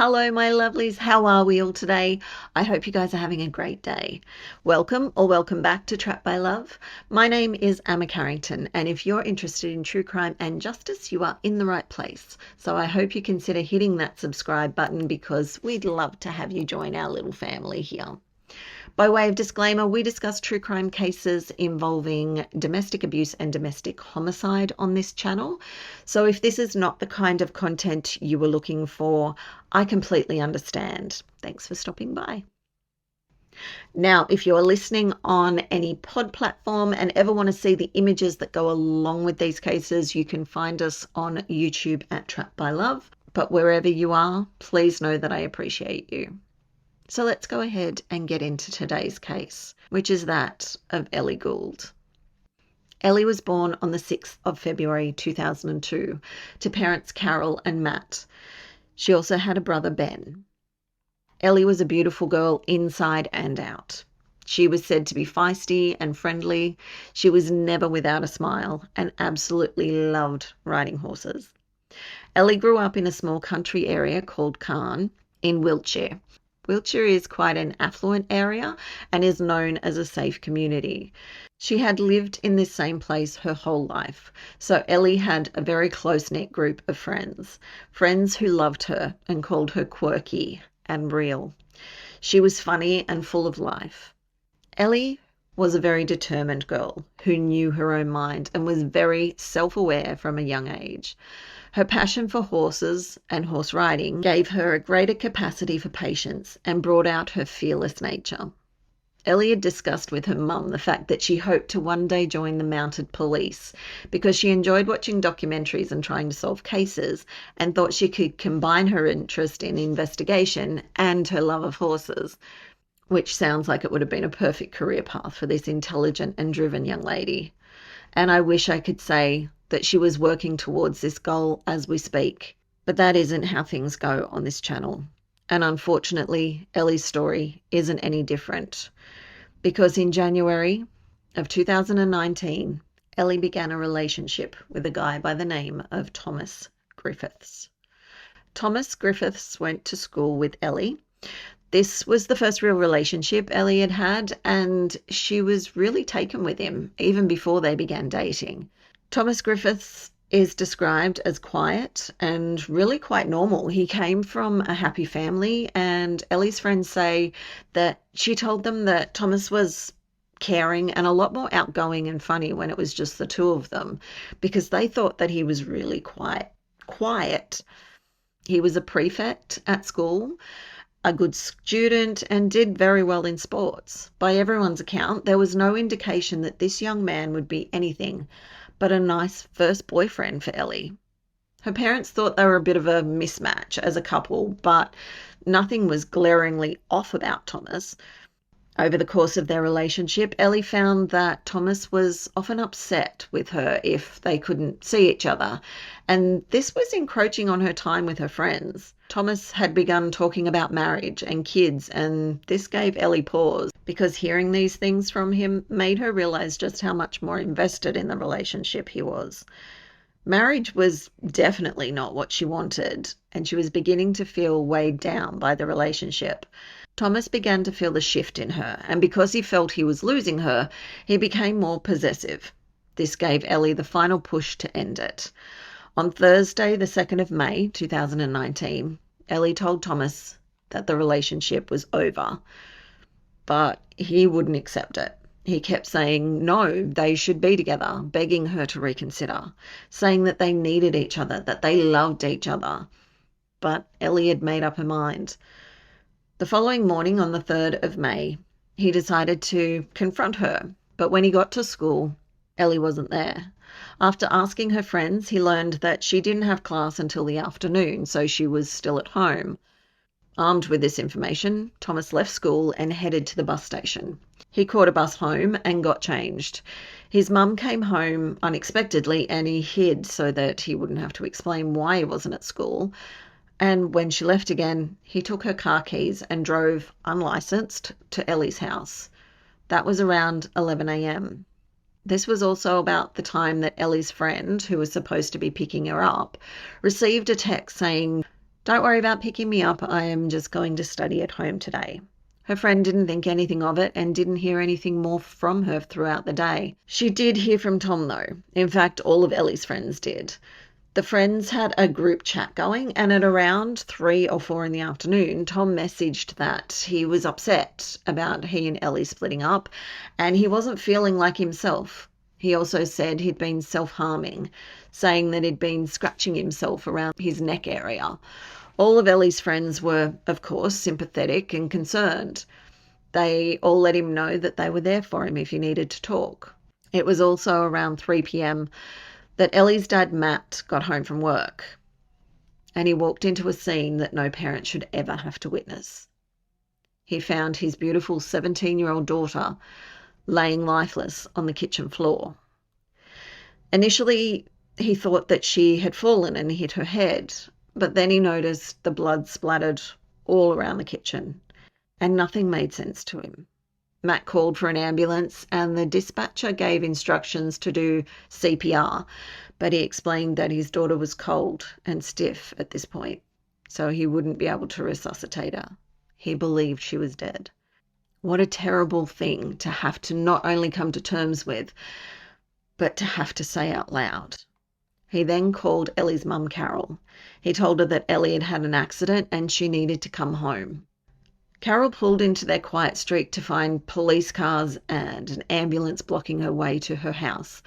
Hello, my lovelies. How are we all today? I hope you guys are having a great day. Welcome or welcome back to Trapped by Love. My name is Emma Carrington, and if you're interested in true crime and justice, you are in the right place. So I hope you consider hitting that subscribe button because we'd love to have you join our little family here. By way of disclaimer, we discuss true crime cases involving domestic abuse and domestic homicide on this channel. So if this is not the kind of content you were looking for, I completely understand. Thanks for stopping by. Now, if you're listening on any pod platform and ever want to see the images that go along with these cases, you can find us on YouTube at Trapped by Love. But wherever you are, please know that I appreciate you. So let's go ahead and get into today's case, which is that of Ellie Gould. Ellie was born on the 6th of February 2002 to parents Carol and Matt. She also had a brother, Ben. Ellie was a beautiful girl inside and out. She was said to be feisty and friendly. She was never without a smile and absolutely loved riding horses. Ellie grew up in a small country area called Cairn in Wiltshire. Wiltshire is quite an affluent area and is known as a safe community. She had lived in this same place her whole life, so Ellie had a very close-knit group of friends who loved her and called her quirky and real. She was funny and full of life. Ellie was a very determined girl who knew her own mind and was very self-aware from a young age. Her passion for horses and horse riding gave her a greater capacity for patience and brought out her fearless nature. Ellie had discussed with her mum the fact that she hoped to one day join the mounted police because she enjoyed watching documentaries and trying to solve cases and thought she could combine her interest in investigation and her love of horses, which sounds like it would have been a perfect career path for this intelligent and driven young lady. And I wish I could say that she was working towards this goal as we speak. But that isn't how things go on this channel. And unfortunately, Ellie's story isn't any different. Because in January of 2019, Ellie began a relationship with a guy by the name of Thomas Griffiths. Thomas Griffiths went to school with Ellie. This was the first real relationship Ellie had had, and she was really taken with him, even before they began dating. Thomas Griffiths is described as quiet and really quite normal. He came from a happy family, and Ellie's friends say that she told them that Thomas was caring and a lot more outgoing and funny when it was just the two of them, because they thought that he was really quiet. He was a prefect at school, a good student, and did very well in sports. By everyone's account, there was no indication that this young man would be anything but a nice first boyfriend for Ellie. Her parents thought they were a bit of a mismatch as a couple, but nothing was glaringly off about Thomas. Over the course of their relationship, Ellie found that Thomas was often upset with her if they couldn't see each other, and this was encroaching on her time with her friends. Thomas had begun talking about marriage and kids, and this gave Ellie pause because hearing these things from him made her realize just how much more invested in the relationship he was. Marriage was definitely not what she wanted, and she was beginning to feel weighed down by the relationship. Thomas began to feel the shift in her, and because he felt he was losing her, he became more possessive. This gave Ellie the final push to end it. On Thursday, the 2nd of May, 2019, Ellie told Thomas that the relationship was over, but he wouldn't accept it. He kept saying no, they should be together, begging her to reconsider, saying that they needed each other, that they loved each other. But Ellie had made up her mind. The following morning, on the 3rd of May, he decided to confront her, but when he got to school, Ellie wasn't there. After asking her friends, he learned that she didn't have class until the afternoon, so she was still at home. Armed with this information, Thomas left school and headed to the bus station. He caught a bus home and got changed. His mum came home unexpectedly and he hid so that he wouldn't have to explain why he wasn't at school. And when she left again, he took her car keys and drove unlicensed to Ellie's house. That was around 11 a.m. This was also about the time that Ellie's friend, who was supposed to be picking her up, received a text saying, "Don't worry about picking me up. I am just going to study at home today." Her friend didn't think anything of it and didn't hear anything more from her throughout the day. She did hear from Tom, though. In fact, all of Ellie's friends did. The friends had a group chat going, and at around 3 or 4 in the afternoon, Tom messaged that he was upset about he and Ellie splitting up, and he wasn't feeling like himself. He also said he'd been self-harming, saying that he'd been scratching himself around his neck area. All of Ellie's friends were, of course, sympathetic and concerned. They all let him know that they were there for him if he needed to talk. It was also around 3 p.m. that Ellie's dad, Matt, got home from work, and he walked into a scene that no parent should ever have to witness. He found his beautiful 17-year-old daughter laying lifeless on the kitchen floor. Initially, he thought that she had fallen and hit her head, but then he noticed the blood splattered all around the kitchen, and nothing made sense to him. Matt called for an ambulance, and the dispatcher gave instructions to do CPR, but he explained that his daughter was cold and stiff at this point, so he wouldn't be able to resuscitate her. He believed she was dead. What a terrible thing to have to not only come to terms with, but to have to say out loud. He then called Ellie's mum, Carol. He told her that Ellie had had an accident and she needed to come home. Carol pulled into their quiet street to find police cars and an ambulance blocking her way to her house.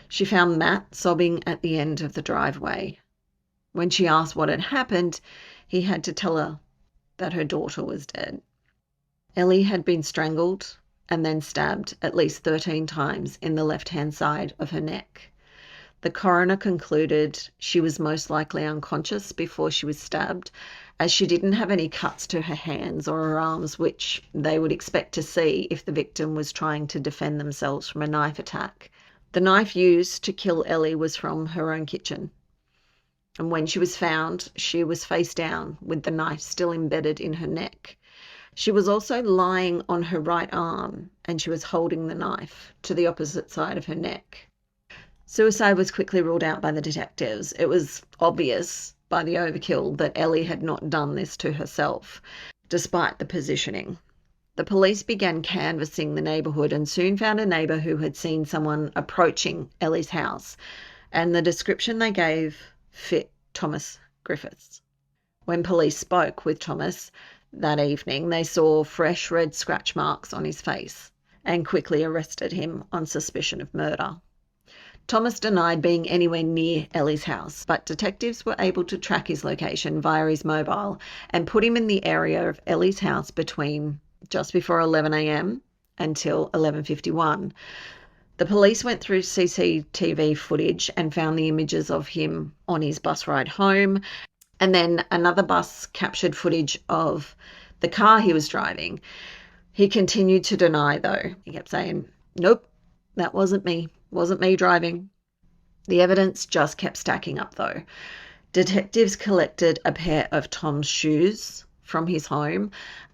She found Matt sobbing at the end of the driveway. When she asked what had happened, he had to tell her that her daughter was dead. Ellie had been strangled and then stabbed at least 13 times in the left-hand side of her neck. The coroner concluded she was most likely unconscious before she was stabbed, as she didn't have any cuts to her hands or her arms, which they would expect to see if the victim was trying to defend themselves from a knife attack. The knife used to kill Ellie was from her own kitchen, and when she was found, she was face down with the knife still embedded in her neck. She was also lying on her right arm, and she was holding the knife to the opposite side of her neck. Suicide was quickly ruled out by the detectives. It was obvious by the overkill that Ellie had not done this to herself, despite the positioning. The police began canvassing the neighbourhood and soon found a neighbour who had seen someone approaching Ellie's house, and the description they gave fit Thomas Griffiths. When police spoke with Thomas that evening, they saw fresh red scratch marks on his face and quickly arrested him on suspicion of murder. Thomas denied being anywhere near Ellie's house, but detectives were able to track his location via his mobile and put him in the area of Ellie's house between just before 11 a.m. until 11:51. The police went through CCTV footage and found the images of him on his bus ride home, and then another bus captured footage of the car he was driving. He continued to deny, though. He kept saying, "Nope, that wasn't me. Wasn't me driving." The evidence just kept stacking up, though. Detectives collected a pair of Tom's shoes from his home,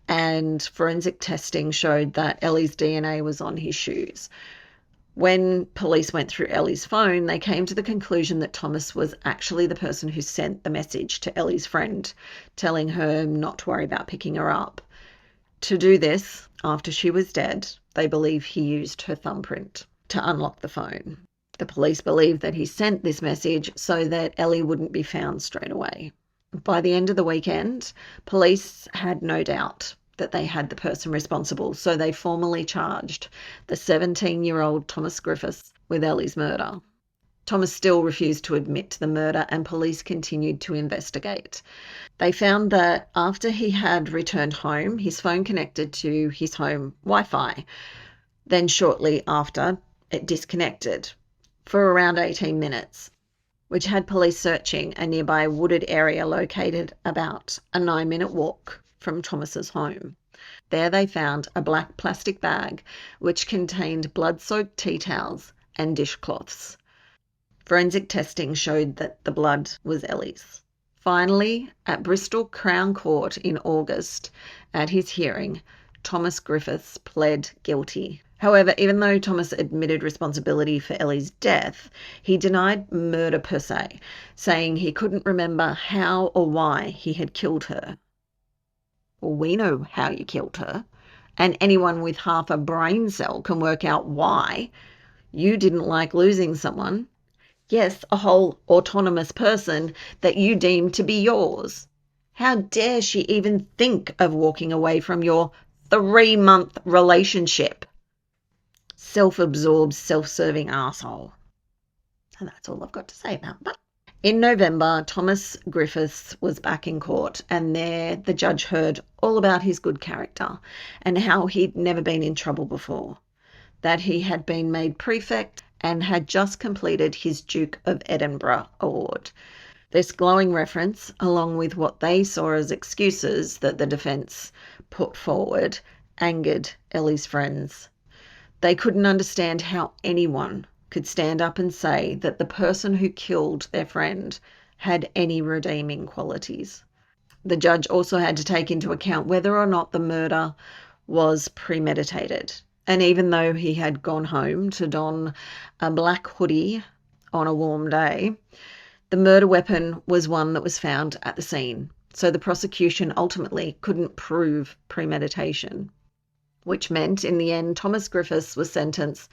and forensic testing showed that Ellie's DNA was on his shoes. When police went through Ellie's phone, they came to the conclusion that Thomas was actually the person who sent the message to Ellie's friend, telling her not to worry about picking her up. To do this, after she was dead, they believe he used her thumbprint to unlock the phone. The police believe that he sent this message so that Ellie wouldn't be found straight away. By the end of the weekend, police had no doubt that they had the person responsible, so they formally charged the 17-year-old Thomas Griffiths with Ellie's murder. Thomas still refused to admit to the murder, and police continued to investigate. They found that after he had returned home, his phone connected to his home Wi-Fi. Then shortly after, it disconnected for around 18 minutes, which had police searching a nearby wooded area located about a 9-minute walk from Thomas's home. There they found a black plastic bag which contained blood-soaked tea towels and dishcloths. Forensic testing showed that the blood was Ellie's. Finally, at Bristol Crown Court in August, at his hearing, Thomas Griffiths pled guilty. However, even though Thomas admitted responsibility for Ellie's death, he denied murder per se, saying he couldn't remember how or why he had killed her. Well, we know how you killed her, and anyone with half a brain cell can work out why. You didn't like losing someone. Yes, a whole autonomous person that you deemed to be yours. How dare she even think of walking away from your 3-month relationship? Self-absorbed, self-serving asshole. And that's all I've got to say about that. In November, Thomas Griffiths was back in court, and there the judge heard all about his good character and how he'd never been in trouble before, that he had been made prefect and had just completed his Duke of Edinburgh award. This glowing reference, along with what they saw as excuses that the defence put forward, angered Ellie's friends. They couldn't understand how anyone could stand up and say that the person who killed their friend had any redeeming qualities. The judge also had to take into account whether or not the murder was premeditated. And even though he had gone home to don a black hoodie on a warm day, the murder weapon was one that was found at the scene. So the prosecution ultimately couldn't prove premeditation, which meant in the end Thomas Griffiths was sentenced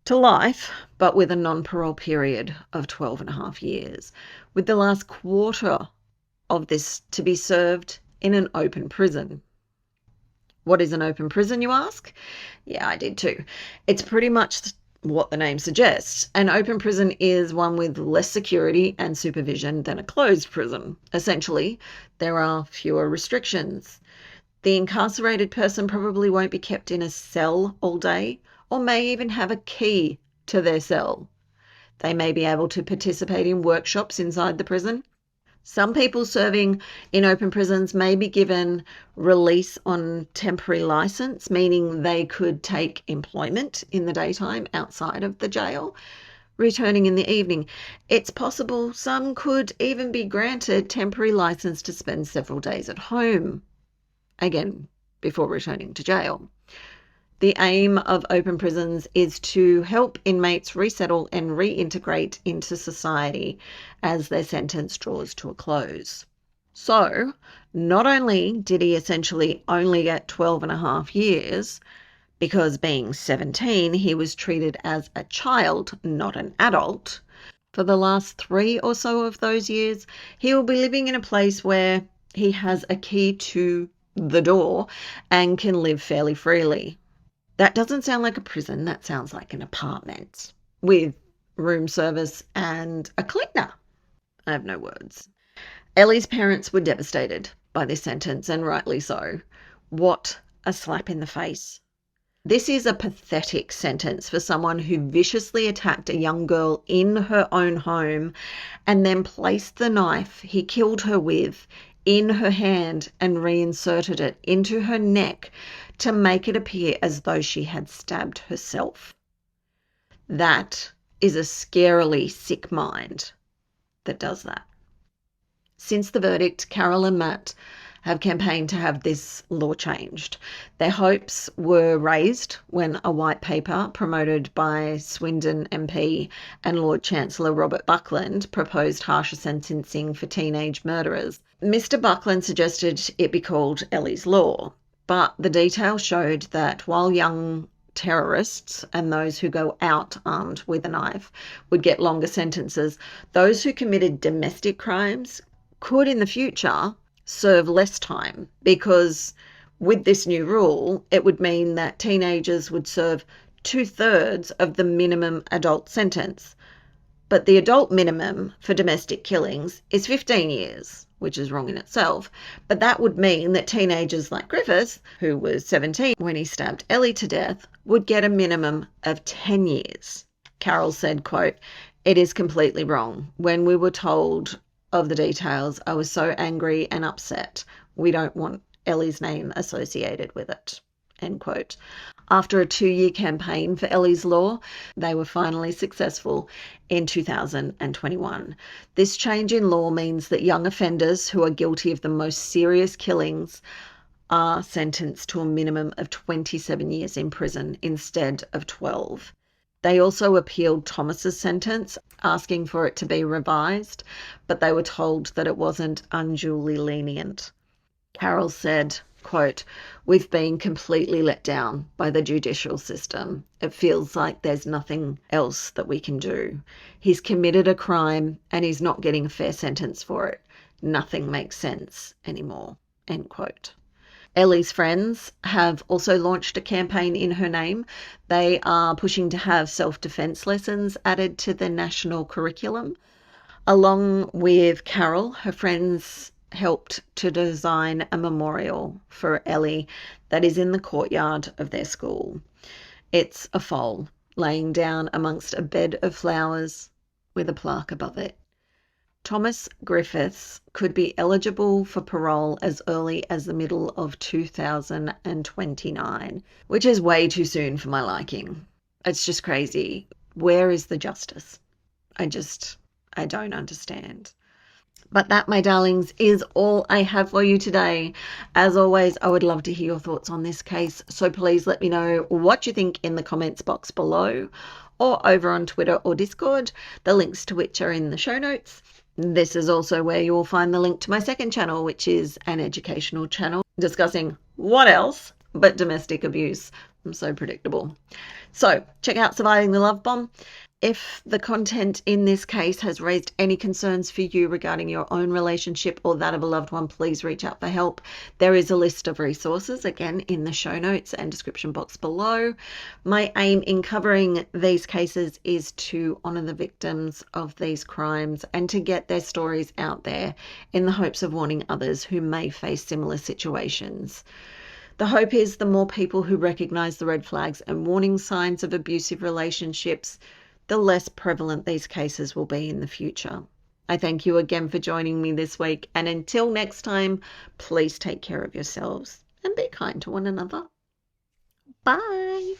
to life, but with a non-parole period of 12.5 years, with the last quarter of this to be served in an open prison. What is an open prison, you ask? Yeah, I did too. It's pretty much what the name suggests. An open prison is one with less security and supervision than a closed prison. Essentially, there are fewer restrictions. The incarcerated person probably won't be kept in a cell all day, or may even have a key to their cell. They may be able to participate in workshops inside the prison. Some people serving in open prisons may be given release on temporary license, meaning they could take employment in the daytime outside of the jail, returning in the evening. It's possible some could even be granted temporary license to spend several days at home, again, before returning to jail. The aim of open prisons is to help inmates resettle and reintegrate into society as their sentence draws to a close. So, not only did he essentially only get 12.5 years, because being 17, he was treated as a child, not an adult. For the last 3 or so of those years, he will be living in a place where he has a key to the door and can live fairly freely. That doesn't sound like a prison. That sounds like an apartment with room service and a cleaner. I have no words. Ellie's parents were devastated by this sentence, and rightly so. What a slap in the face. This is a pathetic sentence for someone who viciously attacked a young girl in her own home and then placed the knife he killed her with in her hand and reinserted it into her neck to make it appear as though she had stabbed herself. That is a scarily sick mind that does that. Since the verdict, Carol and Matt have campaigned to have this law changed. Their hopes were raised when a white paper promoted by Swindon MP and Lord Chancellor Robert Buckland proposed harsher sentencing for teenage murderers. Mr. Buckland suggested it be called Ellie's Law, but the details showed that while young terrorists and those who go out armed with a knife would get longer sentences, those who committed domestic crimes could in the future serve less time, because with this new rule, it would mean that teenagers would serve 2/3 of the minimum adult sentence. But the adult minimum for domestic killings is 15 years, which is wrong in itself. But that would mean that teenagers like Griffiths, who was 17 when he stabbed Ellie to death, would get a minimum of 10 years. Carol said, quote, "It is completely wrong. When we were told of the details, I was so angry and upset. We don't want Ellie's name associated with it," end quote. After a 2-year campaign for Ellie's Law, they were finally successful in 2021. This change in law means that young offenders who are guilty of the most serious killings are sentenced to a minimum of 27 years in prison instead of 12. They also appealed Thomas's sentence, asking for it to be revised, but they were told that it wasn't unduly lenient. Carol said, quote, "We've been completely let down by the judicial system. It feels like there's nothing else that we can do. He's committed a crime and he's not getting a fair sentence for it. Nothing makes sense anymore," end quote. Ellie's friends have also launched a campaign in her name. They are pushing to have self-defense lessons added to the national curriculum. Along with Carol, her friends helped to design a memorial for Ellie that is in the courtyard of their school. It's a foal laying down amongst a bed of flowers with a plaque above it. Thomas Griffiths could be eligible for parole as early as the middle of 2029, which is way too soon for my liking. It's just crazy. Where is the justice? I don't understand. But that, my darlings, is all I have for you today. As always, I would love to hear your thoughts on this case, so please let me know what you think in the comments box below or over on Twitter or Discord, the links to which are in the show notes. This is also where you will find the link to my second channel, which is an educational channel discussing what else but domestic abuse. I'm so predictable. So check out Surviving the Love Bomb. If the content in this case has raised any concerns for you regarding your own relationship or that of a loved one, please reach out for help. There is a list of resources, again, in the show notes and description box below. My aim in covering these cases is to honour the victims of these crimes and to get their stories out there in the hopes of warning others who may face similar situations. The hope is the more people who recognise the red flags and warning signs of abusive relationships, the less prevalent these cases will be in the future. I thank you again for joining me this week, and until next time, please take care of yourselves and be kind to one another. Bye.